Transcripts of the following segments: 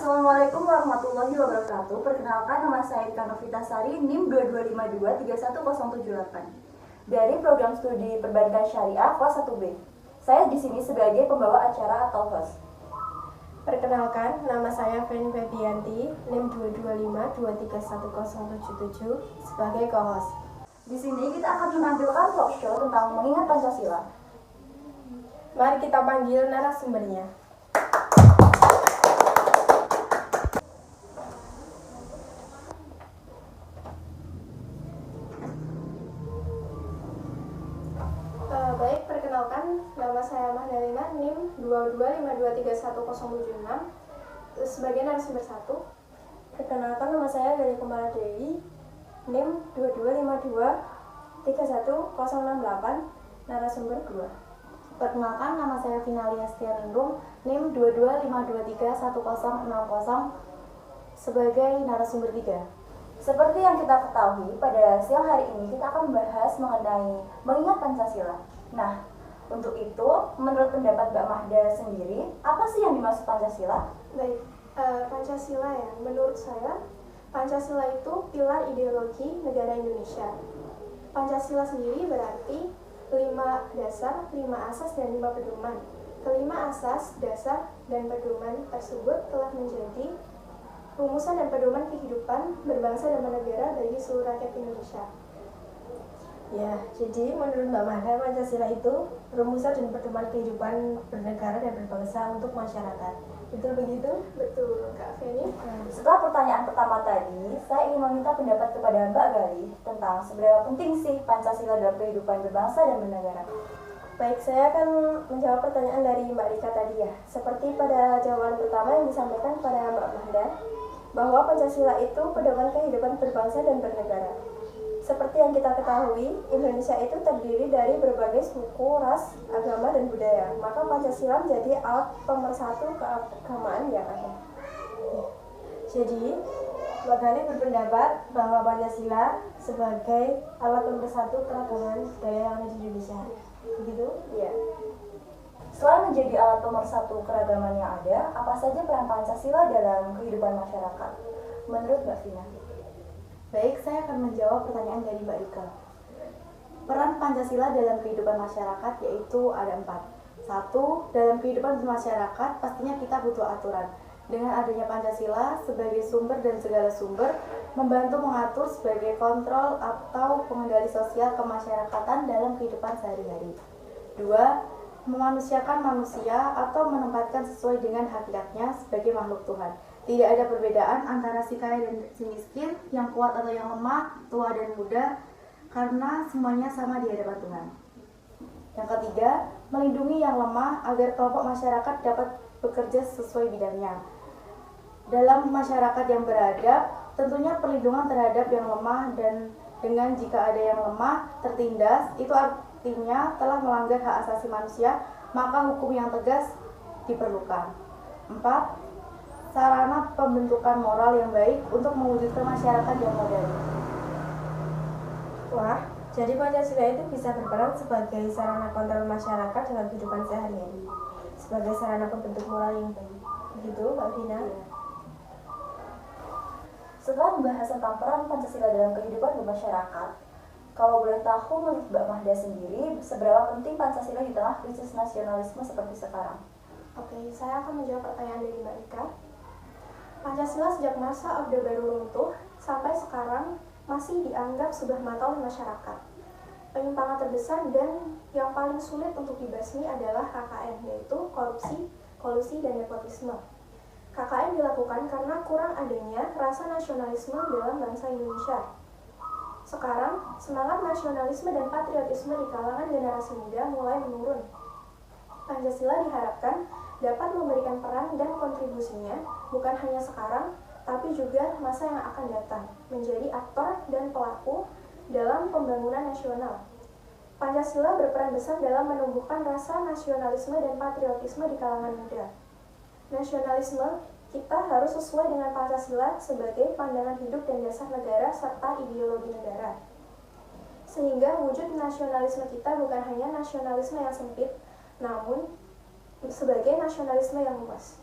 Assalamualaikum warahmatullahi wabarakatuh. Perkenalkan, nama saya Ika Novitasari, NIM 22523178 dari program studi perbankan syariah kelas 1B. Saya di sini sebagai pembawa acara atau host. Perkenalkan, nama saya Feni Febianti, NIM 225231077 sebagai co-host. Di sini kita akan menampilkan talk show tentang mengingat Pancasila. Mari kita panggil narasumbernya. Baik, perkenalkan, nama saya Mahdalina, NIM 225231076 sebagai narasumber 1. Perkenalkan, nama saya Dari Kumala Dewi, NIM 225231068 narasumber 2. Perkenalkan, nama saya Finalia Setianindung, NIM 225231060 sebagai narasumber 3. Seperti yang kita ketahui, pada siang hari ini kita akan membahas mengenai mengingat Pancasila. Nah, untuk itu, menurut pendapat Mbak Mahda sendiri, apa sih yang dimaksud Pancasila? Baik, Pancasila ya, menurut saya, Pancasila itu pilar ideologi negara Indonesia. Pancasila sendiri berarti 5 dasar, 5 asas, dan 5 pedoman. Kelima asas, dasar, dan pedoman tersebut telah menjadi rumusan dan pedoman kehidupan berbangsa dan bernegara bagi seluruh rakyat Indonesia. Ya, jadi menurut Mbak Mahda, Pancasila itu rumusan dan pedoman kehidupan bernegara dan berbangsa untuk masyarakat. Betul begitu? Betul, Kak Feni. Setelah pertanyaan pertama tadi, saya ingin meminta pendapat kepada Mbak Galih tentang seberapa penting sih Pancasila dalam kehidupan berbangsa dan bernegara. Baik, saya akan menjawab pertanyaan dari Mbak Rika tadi ya. Seperti pada jawaban pertama yang disampaikan pada Mbak Mahda, bahwa Pancasila itu pedoman kehidupan berbangsa dan bernegara. Seperti yang kita ketahui, Indonesia itu terdiri dari berbagai suku, ras, agama, dan budaya. Maka Pancasila menjadi alat pemersatu keagamaan yang ada. Jadi, Mbak Galih berpendapat bahwa Pancasila sebagai alat pemersatu keragaman budaya yang ada di Indonesia. Begitu? Iya. Selain menjadi alat pemersatu keragaman yang ada, apa saja peran Pancasila dalam kehidupan masyarakat? Menurut Mbak Vina. Baik, saya akan menjawab pertanyaan dari Mbak Rika. Peran Pancasila dalam kehidupan masyarakat yaitu ada 4. 1. Dalam kehidupan masyarakat pastinya kita butuh aturan. Dengan adanya Pancasila sebagai sumber dan segala sumber, membantu mengatur sebagai kontrol atau pengendali sosial kemasyarakatan dalam kehidupan sehari-hari. 2. Memanusiakan manusia atau menempatkan sesuai dengan hakikatnya sebagai makhluk Tuhan. Tidak ada perbedaan antara si kaya dan si miskin, yang kuat atau yang lemah, tua dan muda, karena semuanya sama di hadapan Tuhan. Yang ketiga, melindungi yang lemah agar kelompok masyarakat dapat bekerja sesuai bidangnya. Dalam masyarakat yang beradab, tentunya perlindungan terhadap yang lemah, dan dengan jika ada yang lemah tertindas, itu artinya telah melanggar hak asasi manusia, maka hukum yang tegas diperlukan. 4. Sarana pembentukan moral yang baik untuk mewujudkan masyarakat yang modern. Wah, jadi Pancasila itu bisa berperan sebagai sarana kontrol masyarakat dalam kehidupan sehari-hari, sebagai sarana pembentuk moral yang baik. Begitu, Mbak Vina? Setelah membahas tentang peran Pancasila dalam kehidupan bermasyarakat, kalau boleh tahu menurut Mbak Mahda sendiri, seberapa penting Pancasila di tengah krisis nasionalisme seperti sekarang? Oke, saya akan menjawab pertanyaan dari Mbak Rika. Pancasila sejak masa Orde Baru runtuh sampai sekarang masih dianggap sudah mata oleh masyarakat. Penyimpangan terbesar dan yang paling sulit untuk dibasmi adalah KKN, yaitu korupsi, kolusi, dan nepotisme. KKN dilakukan karena kurang adanya rasa nasionalisme dalam bangsa Indonesia. Sekarang, semangat nasionalisme dan patriotisme di kalangan generasi muda mulai menurun. Pancasila diharapkan dapat memberikan peran dan kontribusinya bukan hanya sekarang, tapi juga masa yang akan datang, menjadi aktor dan pelaku dalam pembangunan nasional. Pancasila berperan besar dalam menumbuhkan rasa nasionalisme dan patriotisme di kalangan muda. Nasionalisme kita harus sesuai dengan Pancasila sebagai pandangan hidup dan dasar negara serta ideologi negara. Sehingga wujud nasionalisme kita bukan hanya nasionalisme yang sempit, namun sebagai nasionalisme yang luas.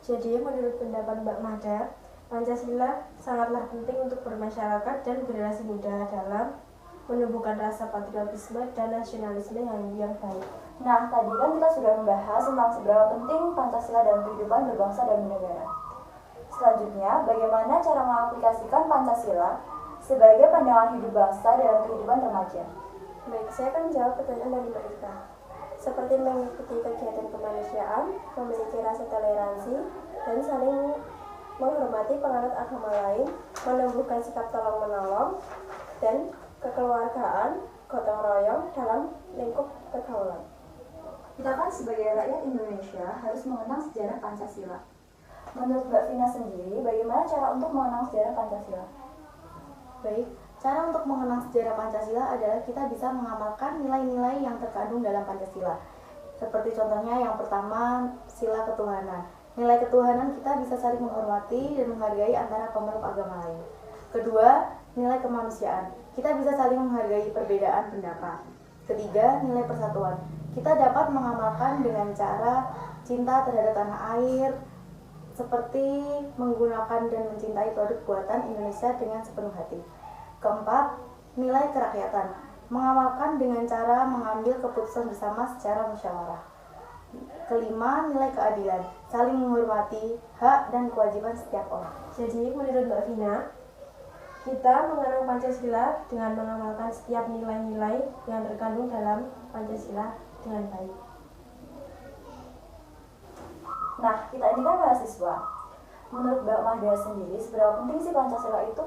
Jadi menurut pendapat Mbak Mada, Pancasila sangatlah penting untuk bermasyarakat dan generasi muda dalam menumbuhkan rasa patriotisme dan nasionalisme yang baik. Nah, tadi kan kita sudah membahas tentang seberapa penting Pancasila dalam kehidupan berbangsa dan bernegara. Selanjutnya, bagaimana cara mengaplikasikan Pancasila sebagai pandangan hidup bangsa dalam kehidupan remaja? Baik, saya akan menjawab pertanyaan dari Mbak Ika. Seperti mengikuti kegiatan kemanusiaan, memiliki rasa toleransi, dan saling menghormati penganut agama lain, menumbuhkan sikap tolong-menolong, dan kekeluargaan, gotong royong dalam lingkup pergaulan. Kita kan sebagai rakyat Indonesia harus mengenang sejarah Pancasila. Menurut Mbak Vina sendiri, bagaimana cara untuk mengenang sejarah Pancasila? Baik, cara untuk mengenang sejarah Pancasila adalah kita bisa mengamalkan nilai-nilai yang terkandung dalam Pancasila. Seperti contohnya yang pertama, sila ketuhanan. Nilai ketuhanan kita bisa saling menghormati dan menghargai antara pemeluk agama lain. Kedua, nilai kemanusiaan. Kita bisa saling menghargai perbedaan pendapat. Ketiga, nilai persatuan. Kita dapat mengamalkan dengan cara cinta terhadap tanah air, seperti menggunakan dan mencintai produk buatan Indonesia dengan sepenuh hati. Keempat, nilai kerakyatan. Mengamalkan dengan cara mengambil keputusan bersama secara musyawarah. Kelima, nilai keadilan. Saling menghormati hak dan kewajiban setiap orang. Jadi menurut Mbak Vina, kita mengenang Pancasila dengan mengamalkan setiap nilai-nilai yang terkandung dalam Pancasila dengan baik. Nah, kita ini kan mahasiswa. Menurut Mbak Mahda sendiri, seberapa penting sih Pancasila itu?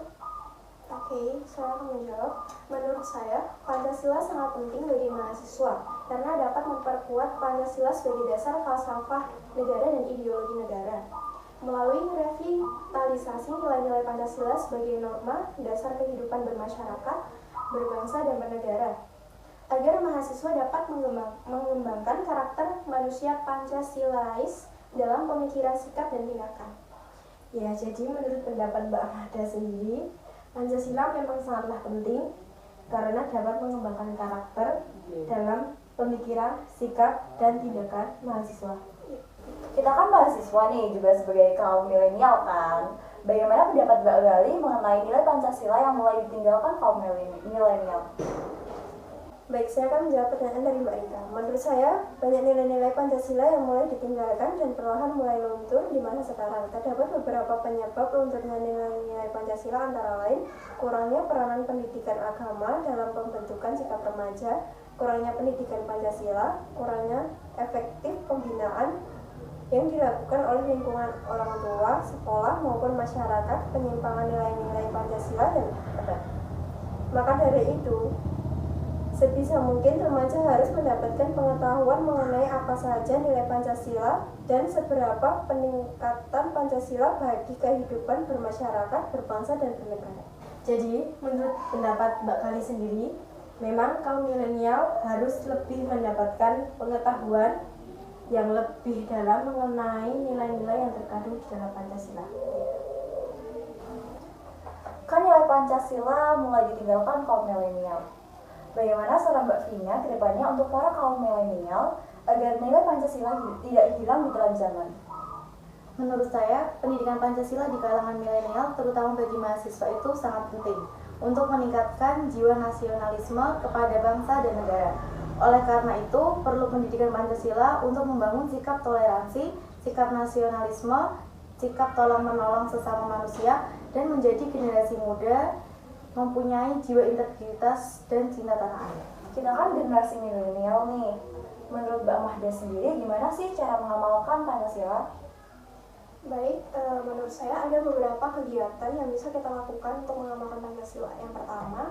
Oke, saya akan menjawab. Menurut saya, Pancasila sangat penting bagi mahasiswa karena dapat memperkuat Pancasila sebagai dasar falsafah negara dan ideologi negara. Melalui revitalisasi nilai-nilai Pancasila sebagai norma dasar kehidupan bermasyarakat, berbangsa, dan bernegara, agar mahasiswa dapat mengembangkan karakter manusia Pancasilais dalam pemikiran, sikap, dan tindakan. Ya, jadi menurut pendapat Mbak Mahda sendiri, Pancasila memang sangatlah penting karena dapat mengembangkan karakter dalam pemikiran, sikap, dan tindakan mahasiswa. Kita kan mahasiswa nih, juga sebagai kaum milenial kan. Bagaimana pendapat Mbak Gali mengenai nilai Pancasila yang mulai ditinggalkan kaum milenial? Baik, saya akan menjawab pertanyaan dari Mbak Rika. Menurut saya, banyak nilai-nilai Pancasila yang mulai ditinggalkan dan perlahan mulai luntur di masa sekarang. Terdapat beberapa penyebab lunturnya nilai-nilai Pancasila, antara lain kurangnya peranan pendidikan agama dalam pembentukan sikap remaja, kurangnya pendidikan Pancasila, kurangnya efektif pembinaan yang dilakukan oleh lingkungan orang tua, sekolah, maupun masyarakat, penyimpangan nilai-nilai Pancasila, dan adat. Maka dari itu, sebisa mungkin remaja harus mendapatkan pengetahuan mengenai apa saja nilai Pancasila dan seberapa peningkatan Pancasila bagi kehidupan bermasyarakat, berbangsa, dan bernegara. Jadi, menurut pendapat Mbak Kali sendiri, memang kaum milenial harus lebih mendapatkan pengetahuan yang lebih dalam mengenai nilai-nilai yang terkandung di dalam Pancasila. Kan nilai Pancasila mulai ditinggalkan kaum milenial. Bagaimana saran Mbak Vina ke depannya untuk para kaum milenial agar nilai Pancasila tidak hilang di telan zaman? Menurut saya, pendidikan Pancasila di kalangan milenial, terutama bagi mahasiswa, itu sangat penting untuk meningkatkan jiwa nasionalisme kepada bangsa dan negara. Oleh karena itu, perlu pendidikan Pancasila untuk membangun sikap toleransi, sikap nasionalisme, sikap tolong-menolong sesama manusia, dan menjadi generasi muda mempunyai jiwa integritas dan cinta tanah air. Kita kan generasi milenial nih. Menurut Mbak Mahda sendiri, gimana sih cara mengamalkan Pancasila? Baik, menurut saya ada beberapa kegiatan yang bisa kita lakukan untuk mengamalkan Pancasila. Yang pertama,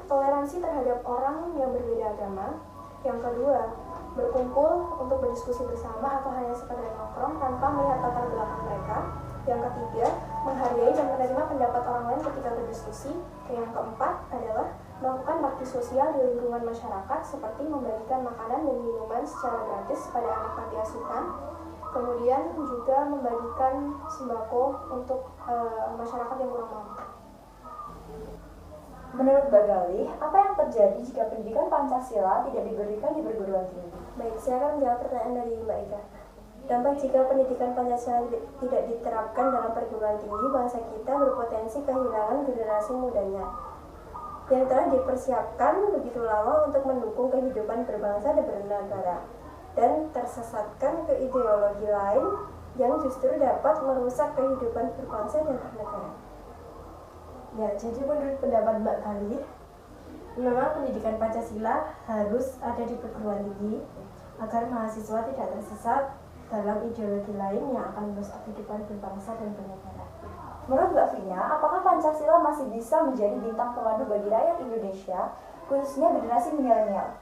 toleransi terhadap orang yang berbeda agama. Yang kedua, berkumpul untuk berdiskusi bersama atau hanya sekedar nongkrong tanpa melihat latar belakang mereka. Yang ketiga, menghargai dan menerima pendapat orang lain ketika berdiskusi. Yang keempat adalah melakukan bakti sosial di lingkungan masyarakat seperti membagikan makanan dan minuman secara gratis pada anak panti asuhan. Kemudian juga membagikan sembako untuk masyarakat yang kurang mampu. Menurut Mbak Gali, apa yang terjadi jika pendidikan Pancasila tidak diberikan di perguruan tinggi? Baik, saya akan menjawab pertanyaan dari Mbak Ika. Dampak jika pendidikan Pancasila tidak diterapkan dalam perguruan tinggi, bangsa kita berpotensi kehilangan generasi mudanya yang telah dipersiapkan begitu lama untuk mendukung kehidupan berbangsa dan bernegara, dan tersesatkan ke ideologi lain yang justru dapat merusak kehidupan berbangsa dan bernegara. Ya, jadi menurut pendapat Mbak Kali, memang pendidikan Pancasila harus ada di perguruan tinggi agar mahasiswa tidak tersesat dalam ideologi lain yang akan merusak kehidupan berbangsa dan bernegara. Menurut Mbak Vina, apakah Pancasila masih bisa menjadi bintang pemandu bagi rakyat Indonesia, khususnya generasi milenial?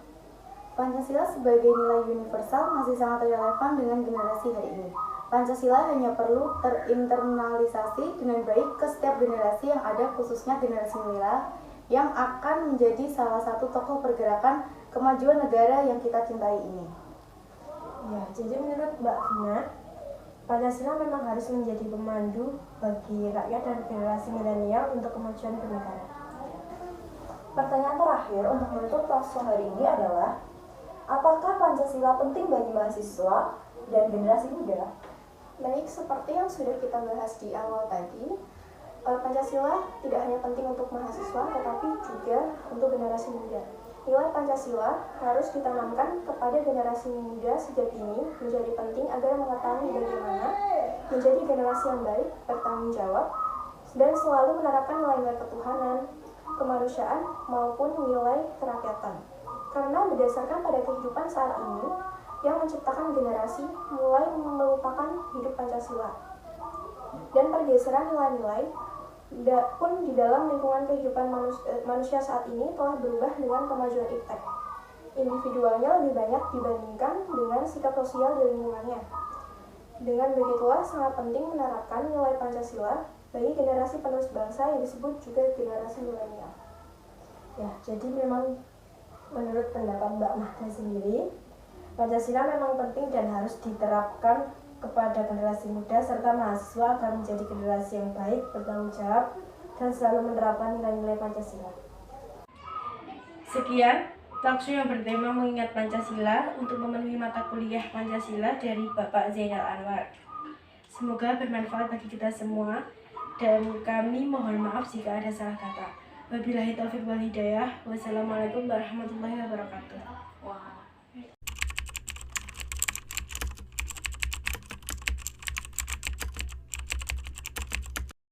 Pancasila sebagai nilai universal masih sangat relevan dengan generasi hari ini. Pancasila hanya perlu terinternalisasi dengan baik ke setiap generasi yang ada, khususnya generasi milenial yang akan menjadi salah satu tokoh pergerakan kemajuan negara yang kita cintai ini. Ya, jadi menurut Mbak Vina, Pancasila memang harus menjadi pemandu bagi rakyat dan generasi milenial untuk kemajuan bernegara. Pertanyaan terakhir untuk menutup talkshow hari ini adalah, apakah Pancasila penting bagi mahasiswa dan generasi muda? Baik, seperti yang sudah kita bahas di awal tadi, Pancasila tidak hanya penting untuk mahasiswa, tetapi juga untuk generasi muda. Nilai Pancasila harus ditanamkan kepada generasi muda sejak dini menjadi penting agar mengetahui bagaimana menjadi generasi yang baik, bertanggung jawab, dan selalu menerapkan nilai-nilai ketuhanan, kemanusiaan, maupun nilai kerakyatan. Karena berdasarkan pada kehidupan saat ini, yang menciptakan generasi mulai melupakan hidup Pancasila. Dan pergeseran nilai-nilai pun di dalam lingkungan kehidupan manusia saat ini telah berubah dengan kemajuan iptek. Individualnya lebih banyak dibandingkan dengan sikap sosial di lingkungannya. Dengan begitulah sangat penting menerapkan nilai Pancasila bagi generasi penerus bangsa yang disebut juga generasi milenial. Ya, jadi memang menurut pendapat Mbak Mahda sendiri, Pancasila memang penting dan harus diterapkan kepada generasi muda serta mahasiswa agar menjadi generasi yang baik, bertanggung jawab, dan selalu menerapkan nilai-nilai Pancasila. Sekian talkshow yang bertema mengingat Pancasila untuk memenuhi mata kuliah Pancasila dari Bapak Zainal Anwar. Semoga bermanfaat bagi kita semua, dan kami mohon maaf jika ada salah kata. Wabillahi taufiq wal hidayah. Wassalamualaikum warahmatullahi wabarakatuh.